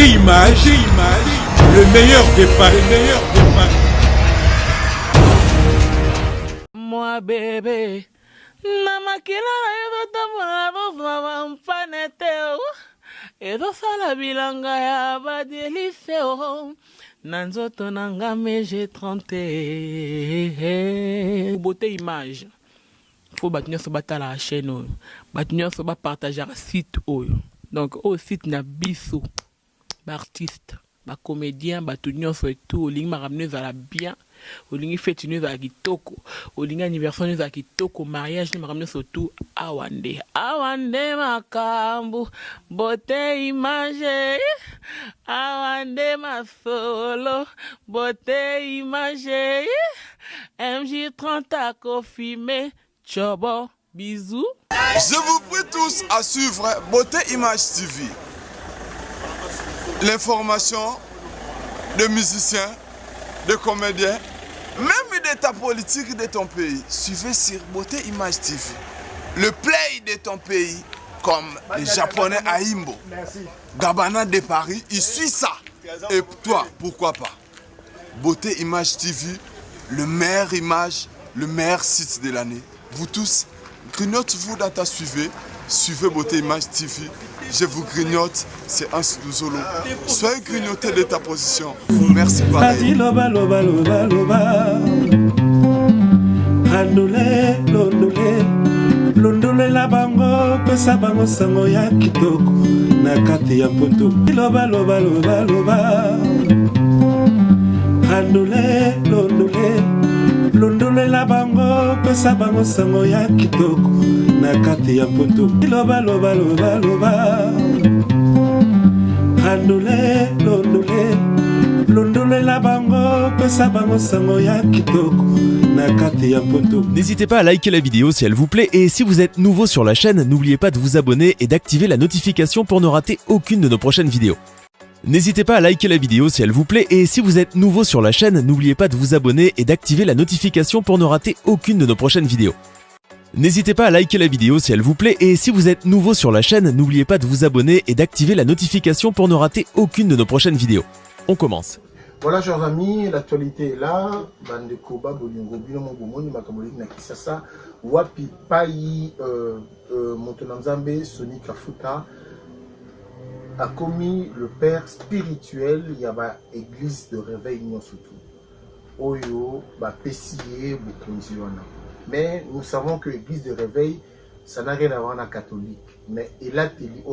Image, le meilleur des paris, Moi bébé, namakila ezotambola mpaneteo, ezosala bilanga ya badeliseo, na nzoto nanga j'ai 30. Beauté image. Faut bato nyonso batala la chaîne oyo, bato nyonso bapartage site oyo. Donc au site na biso artiste, ba comédien, bato nyonso et tout, olingi makamneuse à la bien, olingi fête neuse à kitoko, olingi anniversaire neuse à kitoko, mariage ni makamneuse tout awande. Awande makambu, beauté image, awande ma solo, beauté image, MJ30 à confirmer, chobo, bisous. Je vous prie tous à suivre Beauté Image TV. L'information de musiciens, de comédiens, même d'état politique de ton pays. Suivez sur Beauté Image TV. Le play de ton pays, comme les Japonais à Imbo, Gabana de Paris, il suit ça. Et toi, pourquoi pas? Beauté Image TV, le meilleur image, le meilleur site de l'année. Vous tous, grignote-vous dans ta suivez Beauté Image TV. Je vous grignote, c'est un solo. Soyez grignoté de ta position. Merci pareil. Londole la bango pesa bango sango ya kitoko na kati ya mpoto loba loba loba loba andole londole la bango pesa bango sango ya kitoko na kati ya mpoto loba loba loba loba andole londole la bango pesa bango sango ya kitoko. N'hésitez pas à liker la vidéo si elle vous plaît et si vous êtes nouveau sur la chaîne, n'oubliez pas de vous abonner et d'activer la notification pour ne rater aucune de nos prochaines vidéos. N'hésitez pas à liker la vidéo si elle vous plaît et si vous êtes nouveau sur la chaîne, n'oubliez pas de vous abonner et d'activer la notification pour ne rater aucune de nos prochaines vidéos. N'hésitez pas à liker la vidéo si elle vous plaît et si vous êtes nouveau sur la chaîne, n'oubliez pas de vous abonner et d'activer la notification pour ne rater aucune de nos prochaines vidéos. On commence. Voilà, chers amis, l'actualité est là. Bandeko Babolingo, Binomo Bomoni, Makabolik Nakisasa, Wapi Pai, Montonanzambe, Sonic Kafuta, a commis le père spirituel. Il y a une église de réveil, surtout. Oyo, Pessier, Bukunziwana. Mais nous savons que l'église de réveil, ça n'a rien à voir avec la catholique. Mais il a télé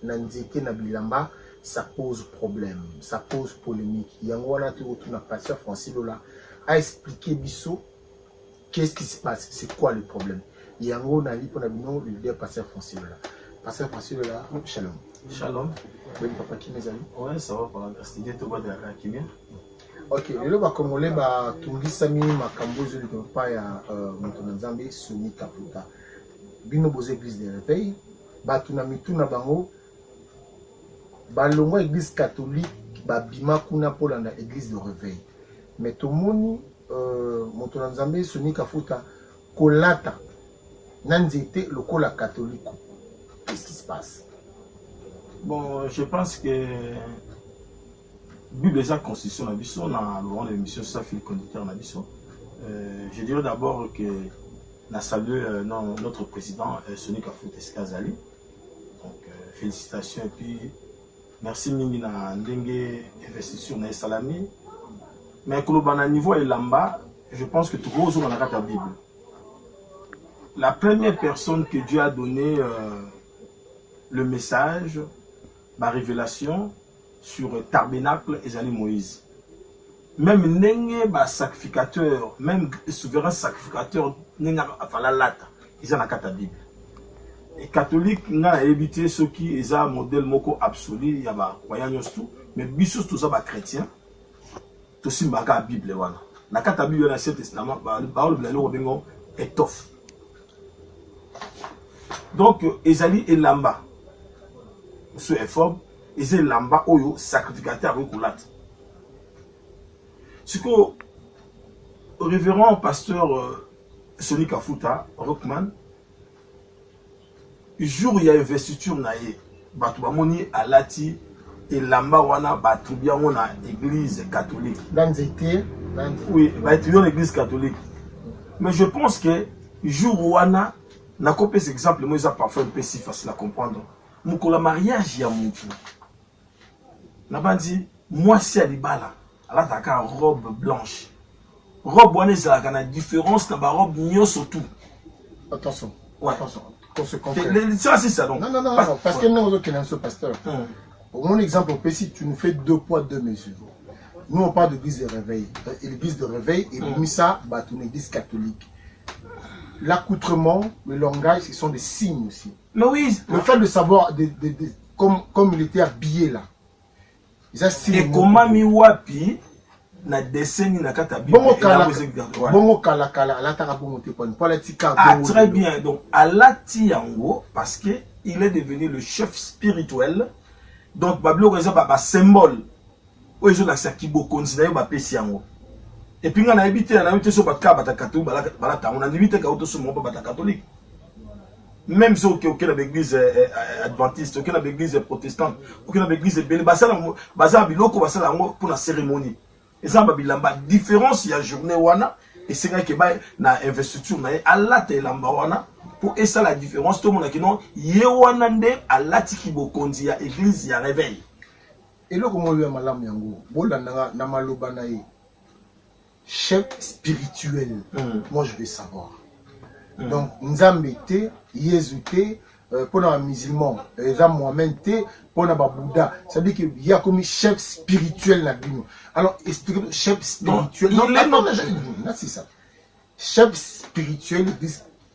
Nanzeke Nabilamba. Ça pose problème, ça pose polémique. Yangwana Tourotuna, pasteur Francis Lola, a expliqué Bissot qu'est-ce qui se passe, c'est quoi le problème. Yango Nali Ponabino, le leader pasteur Francis Lola. Pasteur Francis Lola, shalom. Shalom. Oui, papa qui mes amis. Ouais, ça va pour la grâce de Toba de la Kimia. Ok, le ba Congolais, ba Tungi Sami, Makambo, je ne connais pas, ya Montonanzambe, Soni Kaputa. Bino Bose Église de Réveil, ba Tunamitu Bango. Balongo église catholique babima kuna pola na église de réveil mais tomoni Montonanzambe Soni Kafuta kolata nanzete lokola catholique. Qu'est-ce qui se passe? Bon, je pense que Bible déjà constitution na biso na loi l'émission ça fil conducteur na biso. Je dirais d'abord que na salué notre président Soni Kafuta Eskazali. Donc félicitations et puis merci mingi na ndenge investition na salami. Mais kolobana niveau elamba, je pense que tout gros on a la Bible. La première personne que Dieu a donné le message, la révélation sur le tabernacle, c'est Moïse. Même ndenge ba sacrificateur, même souverain sacrificateur n'enga afala lata, ils ont la Bible. Les catholiques n'ont évité ceux qui ont un modèle moko absolu, il y a des croyants tout, mais bisos tout ça des chrétiens, tout ça la Bible wana. La carte Bible dans l'Ancien Testament, la parole de l'Église étoffe. Donc ezali elamba, ce effort, ezali elamba oyo sacrificateur avec kulat. Ce que le révérend pasteur Soni Kafuta Rockman. Le jour où il y a investiture naïe, Batouamoni alati et lamba wana ba tribia on a église catholique. Oui, ba tribia l'église catholique. Mais je pense que jour wana na copie cet exemple moi ça parfois un peu si facile à comprendre. Mukola mariage ya mutu. Na bandi moi si à libala, ala taka robe blanche. Robe wana c'est la différence na ba robe nyo surtout. Attention. Ouais. Attention. Qu'on se comprenne. Ça c'est ça donc. Non, parce que nous autres qui sommes pasteur. Pour mon exemple, si tu nous fais 2 poids 2 mesures. Nous on parle de l'église de réveil. L'église de réveil et Missa, une église catholique. L'accoutrement, le langage, ce sont des signes aussi. Mais oui. Le fait de savoir comme il était habillé là. Et comment mi wapi na dessin na kata bible. Bongo kala la tara bongo te pon. Ah très bien. Donc alati yango parce que il est devenu le chef spirituel. Donc bablo reza ba symbole. Oyo la sakibo konzina yo ba pesi yango. Et puis on a évité sur batka batakatou balata on a évité ka auto sur mon bata catholique. Même si aucune église adventiste, aucune église protestante, aucune église belé basa biloko basala pour la cérémonie. Et ça babilamba différence il y a journée wana et c'est que ba na investiture na alata lamba wana pour essa la différence tout le monde qui non ye wana nde alati ki bokonzi ya église ya réveil. Et là comment lui malamu yango bolanda na maloba na ye chef spirituel. Moi je veux savoir. Donc nzambe te yezu te pour les musulmans nzambe Mohamed te pour les Bouddha, ça veut dire qu'il y a comme chef spirituel là bino. Alors chef spirituel non c'est ça. Chef spirituel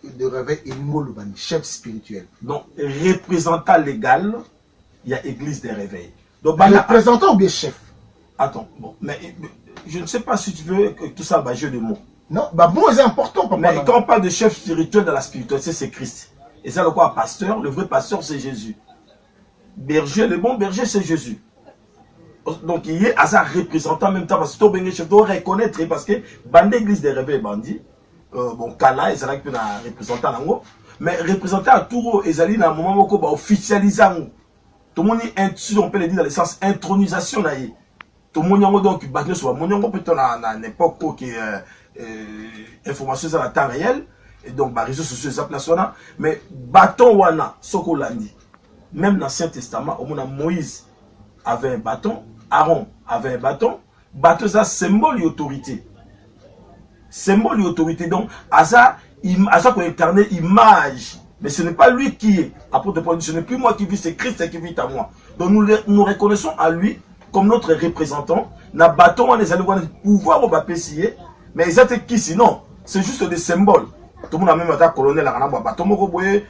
de réveil et Molobani, chef spirituel. Donc représentant légal, il y a église des réveils. Donc représentant ou bien chef? Attends, bon, mais je ne sais pas si tu veux que tout ça va jeu de mots. Non, bon, c'est important. Papa, mais quand on parle de chef spirituel dans la spiritualité, c'est Christ. Et ça, le quoi, pasteur, le vrai pasteur, c'est Jésus. Berger, le bon berger, c'est Jésus. Donc, il est à ça représentant en même temps, parce que tu chef doit reconnaître, parce que bande église des réveils bandits, bon, Kala, ils sont là représentant là, mais représentant à tout, ils sont là, à un moment où ils officialisent. Tout le monde est, on peut le dire dans le sens intronisation là. Tout le monde donc battu sur mon yango peut-être à l'époque où qui information sur la temps réel et donc les réseaux sociaux ça place là mais bâton wana soko landi même dans l'Ancien Testament au moment Moïse avait un bâton, Aaron avait un bâton ça symbole d'autorité donc asa pour incarner image. Mais ce n'est pas lui qui est. Apôtre Paul dit, ce n'est plus moi qui vis, c'est Christ qui vit à moi. Donc nous reconnaissons à lui comme notre représentant. N'a bâton, on est pouvoir au bapécier. Mais ils étaient qui sinon? C'est juste des symboles. Tout le monde a même été colonel à bâton Moroboye,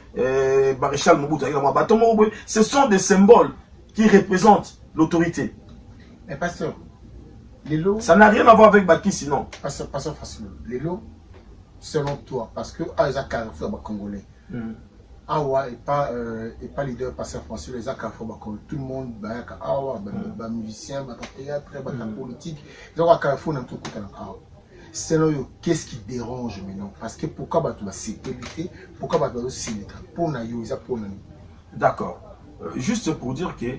Maréchal Mobutu, bâton Moroboye. Ce sont des symboles qui représentent l'autorité. Mais pasteur, les lots. Ça n'a rien à voir avec Baki sinon. Pasteur, facile. Les lots, selon toi, parce que Isaac Carrefour est congolais. Awa et pas leader pasteur français les Carrefour tout le monde awa musicien théâtre politique donc Carrefour n'a tout côté selon eux qu'est-ce qui dérange maintenant parce que pourquoi tu vas sécurité pourquoi tu vas aussi pour na yo pour nous. D'accord, juste pour dire que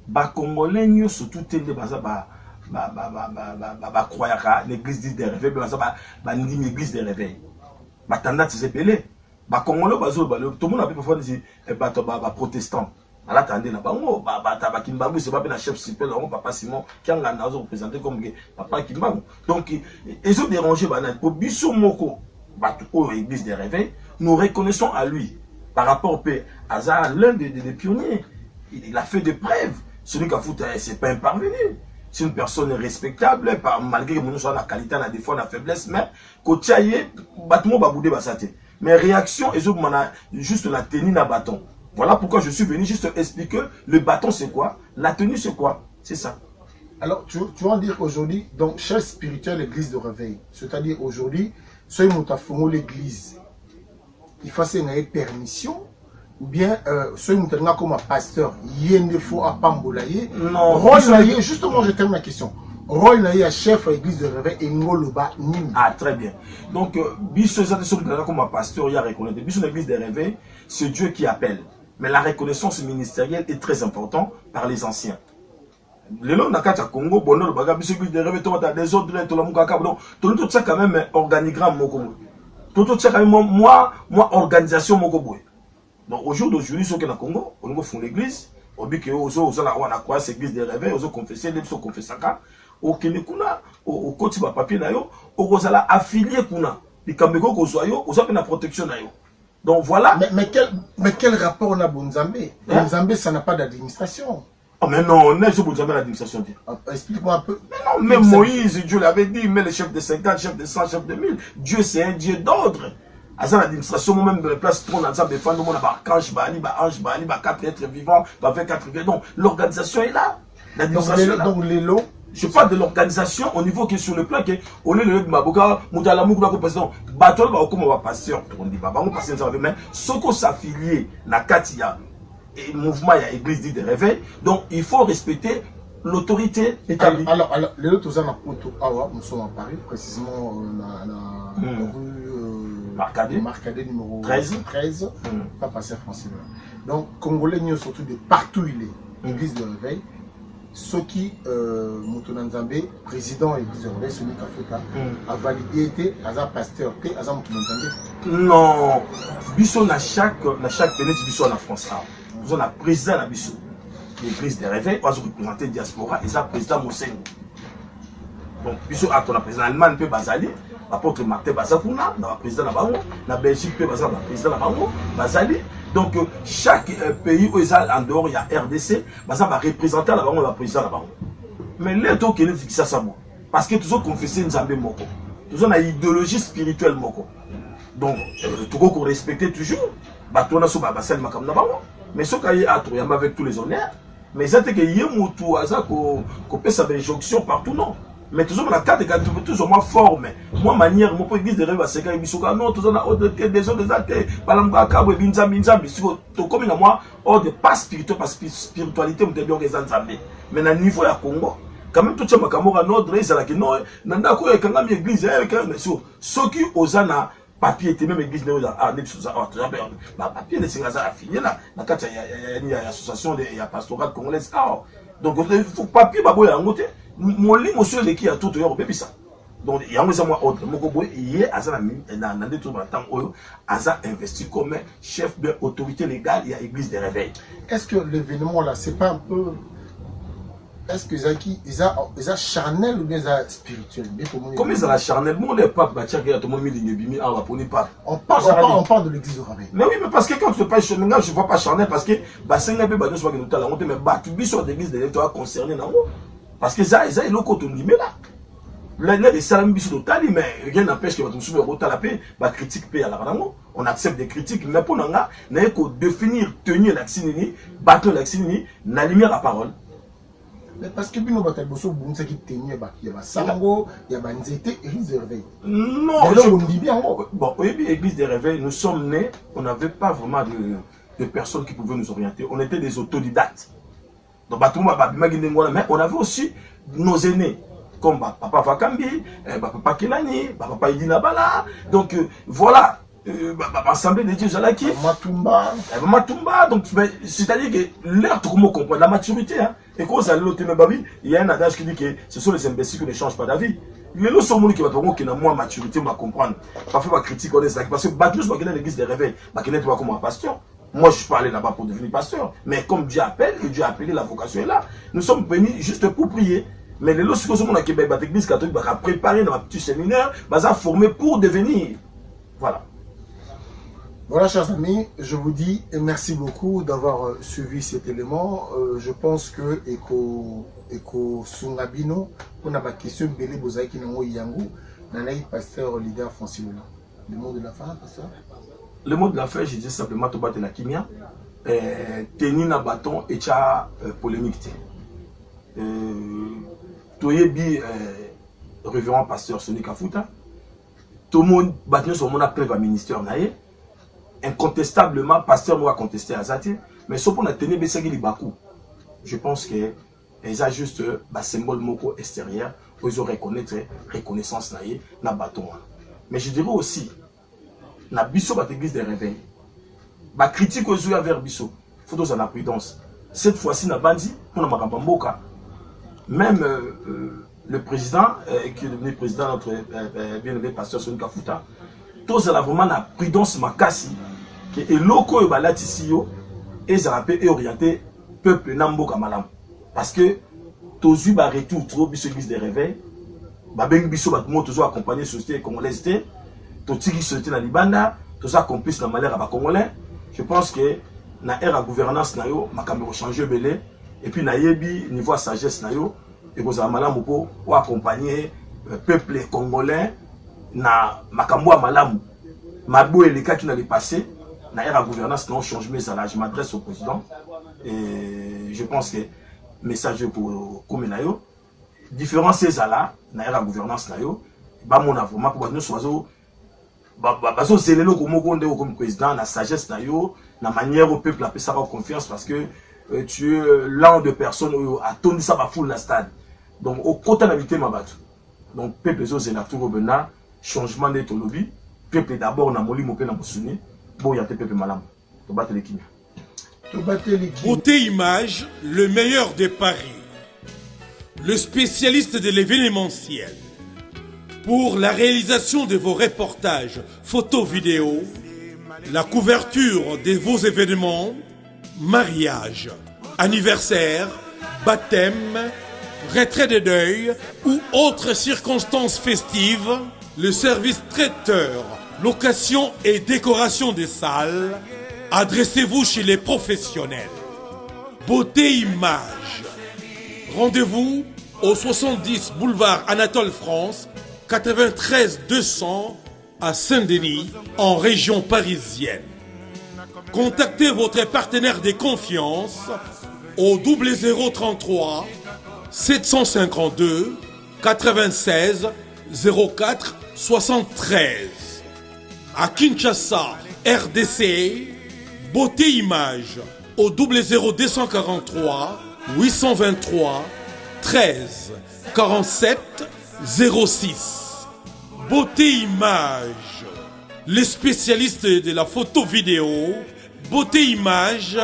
ba congolais nous surtout télé baza ba croire l'église des réveils baza ba l'église des réveils ba tendance c'est belé. Bah congolais tout le monde a pu parfois dire protestant à l'attendre na bango Kimbangu c'est pas bien chef super papa Simon qui a représenté comme papa Kimbangu donc ils ont dérangé pour biso moko église des réveils nous reconnaissons à lui par rapport à l'un des pionniers il a fait des preuves celui qui a foutu c'est pas un parvenu c'est une personne respectable malgré que nous soit la qualité la des fois la faiblesse mais kotiaye batmo baboudé basate. Mais réaction, juste la tenue d'un bâton. Voilà pourquoi je suis venu juste expliquer le bâton c'est quoi, la tenue c'est quoi, c'est ça. Alors tu vas dire aujourd'hui, donc chef spirituel l'église de réveil, c'est-à-dire aujourd'hui, ceux qui ont l'église, il faut une permission, ou bien ceux qui ont comme un pasteur, il y a une fois à Pambolaye. Non, justement je termine la question. Rôle na chef à l'église de réveil et ngoloba nini. Ah très bien. Donc biso comme un pasteur il y a reconnaître biso l'église des réveils c'est Dieu qui appelle. Mais la reconnaissance ministérielle est très importante par les anciens. lelo na kati ya Congo bono baga biso église des rêves to ta des autres to la mukaka donc tout ça quand même organigramme moko tout ça quand même moi organisation moko boy donc au jour d'aujourd'hui ceux qui na Congo on go font l'église on dit que aux la on a quoi cette église des rêves aux confesser les so confessaka au kene kuna au koti ba papier na yo au kozala affilié kuna likambeko ko soyo aux na protection na yo donc voilà mais quel rapport on a Bonzambé? Bonzambé ça n'a pas d'administration. Oh mais non, on est sur l'administration. Explique-moi un peu. Mais non, même Moïse, Dieu l'avait dit, mais les chefs de 50, chefs de 100, chefs de 1000, Dieu c'est un Dieu d'ordre. À ça l'administration, moi-même de la place, on a défendu mon archange, ange, 4 êtres vivants, 24 êtres. Donc l'organisation est là. L'administration. Donc les lots. Je parle de l'organisation au niveau qui est sur le plan que on est le Maboka, Moutala Moukouba président, Batol va comme on va passer, on dit bah on passe mais ce qu'on s'affilier la Katia. Et le mouvement, il y a l'église dit de réveil. Donc, il faut respecter l'autorité établie. Alors, les autres, nous sommes à Paris, précisément la rue Marcadet numéro 13. Pas passer à France. Donc, Congolais, nous surtout de partout il est, l'église de réveil. Ceux qui, Moutonanzambe, président de l'église de réveil, Soni Kafuta, a validé, était pasteur, Aza Moutonanzambe. Non, Bisso na chaque péninsule, Bisso en France. Nous avons un président de l'église des réveils, nous avons représenté la diaspora, et ça, président Moussen. Donc, Bisso a un président allemand, peut Bazali, l'apôtre Martin Bazakuna, le président de la Belgique, peut Bazali, le président de Bazali. Donc, chaque pays où il y a en dehors, il y a RDC, Bazali va représenter le président de la mais les gens qui disent que ça, parce que tous ont confessé Nzambe Moko, tous ont une idéologie spirituelle Moko. Donc, tout qu'on respecte toujours, on a souvent Basel Makam Nabawo. Mais ce qu'il y a avec tous les honneurs, mais c'est que y a moutou à ça qu'on peut savoir injonction partout non. Mais toujours dans la carte est toujours moins fort mais moi manière mon point église de rêve c'est quand il bisuka non toujours dans ordre des autres des athées balamba kabo binza to comme moi ordre pas spirituel parce que spiritualité on bien les nzambe. Mais na niveau ya Congo quand même tout ça makamora notre ils là que non nanda ko e kanga mi église e sur ceux qui osana papier était même église de papier de Singaza affilié là il y a association de pastorat congolaise donc il faut papier babo ya ngote mon lit monsieur le qui a tout yo bébé ça donc il y a moi autre moko boy hier azana na tout temps oyo aza investi comme chef de autorité légale il y a église de réveil. Est-ce que l'événement là c'est pas un peu est-ce que ils ont charnel ou bien ils ont spirituel? Comme ils ont la charnel, moi on n'est pas bâtir qui a tout le monde mis à la poni pas. On parle de l'église de Rabé. Mais oui, mais parce que quand tu parles charnel, je ne vois pas charnel parce que bah c'est un peu bah nous soit que nous t'allons mais bah tu bis sur l'église de l'étoile concerné dans moi. Parce que ça ils ont le côté limé là. Là les salams bis sur tali mais rien n'empêche que votre souffle rota la paix, bah critique paix à la banane. On accepte des critiques mais pour nanga n'a que définir tenir l'accès battre l'accès na lumière à parole. Mais parce que nous avons besoin de qui tenir il y a sango, il y a banzete église de réveil. Non, on dit bien bon, oui, église de réveil, nous sommes nés, on n'avait pas vraiment de personnes qui pouvaient nous orienter. On était des autodidactes. Donc mais on avait aussi nos aînés comme papa Vakambi, papa Kelani, papa Idina Bala. Donc voilà. Assemblée de Dieu Zalaki, Matumba, donc c'est-à-dire que l'air tout comment comprendre la maturité, hein. Et quand ça l'autre il y a un adage qui dit que ce sont les imbéciles qui ne changent pas d'avis. Les lots sont qui va trouver qu'il a moins maturité, on va comprendre. Parfois, ma critique, on est ça. Parce que Batmus, va l'église des réveils, va connaître comme un pasteur. Moi, je suis pas allé là-bas pour devenir pasteur. Mais comme Dieu appelle, et Dieu a appelé, la vocation est là. Nous sommes venus juste pour prier. Mais les lots, c'est comme ça que l'église catholique va préparer dans un petit séminaire, va former pour devenir. Voilà. Voilà, chers amis, je vous dis merci beaucoup d'avoir suivi cet élément. Je pense que Eko Sungabino, on a ma question Bélé Bozaïki Nango Yango, Nanaï Pasteur leader Francis Lola. Le mot de la fin, pasteur? Le mot de la fin, je dis simplement tout battre la kimia. Tenir un bâton et tcha polémique. Toyebi, révérend pasteur Soni Kafuta. Tout le monde battu sur mon appel à ministère naïe. Incontestablement, pasteur nous a contesté à Zati, mais ce qu'on a tenu, c'est qu'il y a beaucoup. Je pense que ils ont juste un symbole moko extérieur pour ils ont reconnaissance na bâton. Mais je dirais aussi, na biso bat église des réveils, ba critique aux yeux vers biso, faut dans la prudence. Cette fois-ci na bandi, on a makamba mboka. même le président, qui est devenu président, notre bien-aimé pasteur Soni Kafuta, tous la vraiment la prudence makasi, que eloko yo balati si yo, et ça rappelle et orienté peuple nambo kamalam. Parce que tous eu ba retour trop biso église des réveils, ba beng biso ba tout toujours accompagner société congolaise, tout tiki société na libanda, tout ça complice na malheur à ba congolais. Je pense que na ère à gouvernance na yo makambo changer belé et puis na yebi niveau sagesse na yo et ko za malamu ko ou accompagner peuple congolais na makambo à malamu mabo et les cas qui n'allaient passer na ère à gouvernance non changement ça là je m'adresse au président et je pense que message pour comme na yo différence c'est ça là na ère à gouvernance na yo ba mon vraiment pour nous soiseau bazo zelelo comme président la sagesse na yo la manière au peuple appeler ça confiance parce que tu es l'un de personnes à tourner ça va foule la stade donc au côté d'habiter ma batte donc peuple zo zela tout bena changement de ton lobby peuple d'abord na moli mopé na mosuni bon ya peuple malam to battre l'équipe Beauté Image, le meilleur de Paris, le spécialiste de l'événementiel. Pour la réalisation de vos reportages, photos, vidéos, la couverture de vos événements, mariage, anniversaire, baptême, retrait de deuil ou autres circonstances festives, le service traiteur, location et décoration des salles, adressez-vous chez les professionnels. Beauté Image. Rendez-vous au 70 boulevard Anatole France, 93 200 à Saint-Denis, en région parisienne. Contactez votre partenaire de confiance au 0033 752 96 04 73. À Kinshasa, RDC, Beauté Image au 00243 823 13 47 06. Beauté Image, les spécialistes de la photo vidéo. Beauté Image,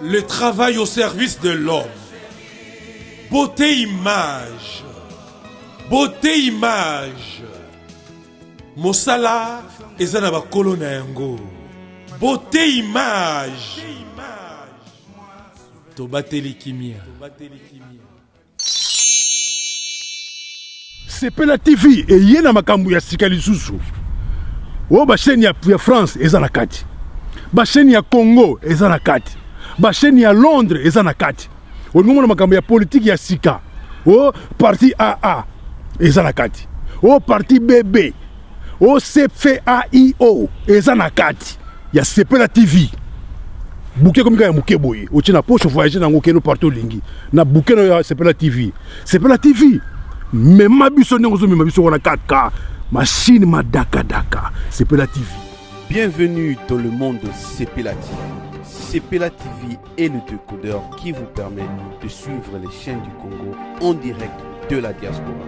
le travail au service de l'homme. Beauté Image, Beauté Image, Mosala ezana kolona yango. Beauté Image, Tobateli Kimia. Sepela TV et yena makambu ya sika lisusu. O ba chaîne ya France eza na kati. Ba chaîne ya Congo eza na kati. Ba chaîne ya Londres eza na kati. O ngomona makambu ya politique ya sika. O parti AA eza na kati. O parti BB. O CFAIO eza na kati. Ya Sepela TV. Bouquet comme ya muke boye. O tina poche voyager na ngokeno partout lingi. Na bouquet ya Sepela TV. Sepela TV. Mais ma biso n'engozo mais ma biso wana 4K machine madaka daka Sepela TV. Bienvenue dans le monde de Sepela TV. Sepela TV est le décodeur qui vous permet de suivre les chaînes du Congo en direct de la diaspora.